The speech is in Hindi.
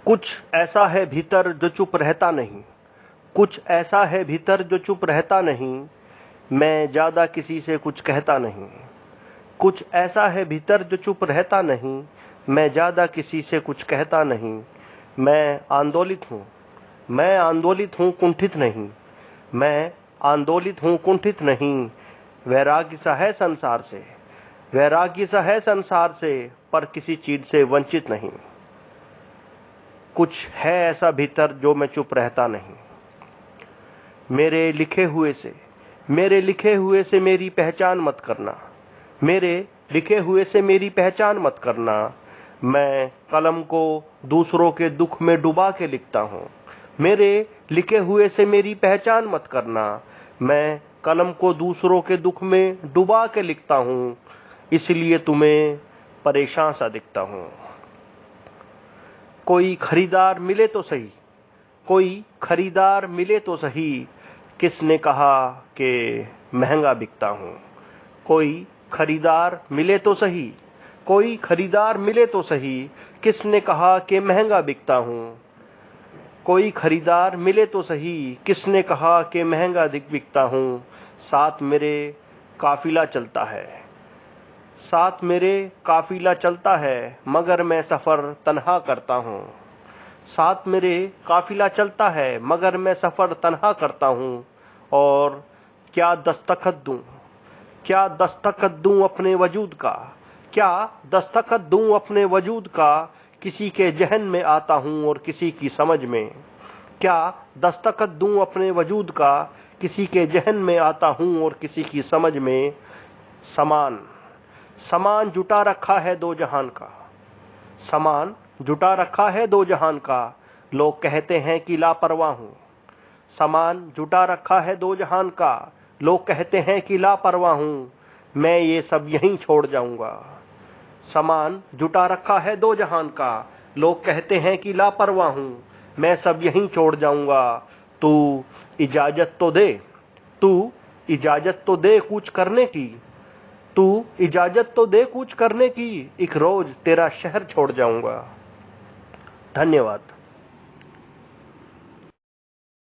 कुछ ऐसा है भीतर जो चुप रहता नहीं, कुछ ऐसा है भीतर जो चुप रहता नहीं, मैं ज्यादा किसी से कुछ कहता नहीं। कुछ ऐसा है भीतर जो चुप रहता नहीं, मैं ज्यादा किसी से कुछ कहता नहीं। मैं आंदोलित हूँ, मैं आंदोलित हूँ, कुंठित नहीं। मैं आंदोलित हूँ, कुंठित नहीं। वैराग्य सा है संसार से, वैराग्य सा है संसार से, पर किसी चीज से वंचित नहीं। कुछ है ऐसा भीतर जो मैं चुप रहता नहीं। मेरे लिखे हुए से, मेरे लिखे हुए से मेरी पहचान मत करना, मेरे लिखे हुए से मेरी पहचान मत करना। मैं कलम को दूसरों के दुख में डुबा के लिखता हूँ। मेरे लिखे हुए से मेरी पहचान मत करना। मैं कलम को दूसरों के दुख में डुबा के लिखता हूँ, इसलिए तुम्हें परेशान सा दिखता हूँ। कोई खरीदार मिले तो सही, कोई खरीदार मिले तो सही, किसने कहा कि महंगा बिकता हूँ। कोई खरीदार मिले तो सही, कोई खरीदार मिले तो सही, किसने कहा कि महंगा बिकता हूँ। कोई खरीदार मिले तो सही, किसने कहा कि महंगा बिकता हूँ। साथ मेरे काफिला चलता है, साथ मेरे काफिला चलता है, मगर मैं सफर तन्हा करता हूँ। साथ मेरे काफिला चलता है, मगर मैं सफर तन्हा करता हूँ। और क्या दस्तखत दूं, क्या दस्तखत दूं अपने वजूद का, क्या दस्तखत दूं अपने वजूद का, किसी के जहन में आता हूं और किसी की समझ में। क्या दस्तखत दूं अपने वजूद का, किसी के जहन में आता हूं और किसी की समझ में। सामान, सामान जुटा रखा है दो जहान का, सामान जुटा रखा है दो जहान का, लोग कहते हैं कि लापरवाह हूं। सामान जुटा रखा है दो जहान का, लोग कहते हैं कि लापरवाह हूं। मैं ये सब यहीं छोड़ जाऊंगा। सामान जुटा रखा है दो जहान का, लोग कहते हैं कि लापरवाह हूं। मैं सब यहीं छोड़ जाऊंगा। तू इजाजत तो दे, तू इजाजत तो दे कूच करने की, तू इजाजत तो दे कूच करने की, एक रोज तेरा शहर छोड़ जाऊंगा। धन्यवाद।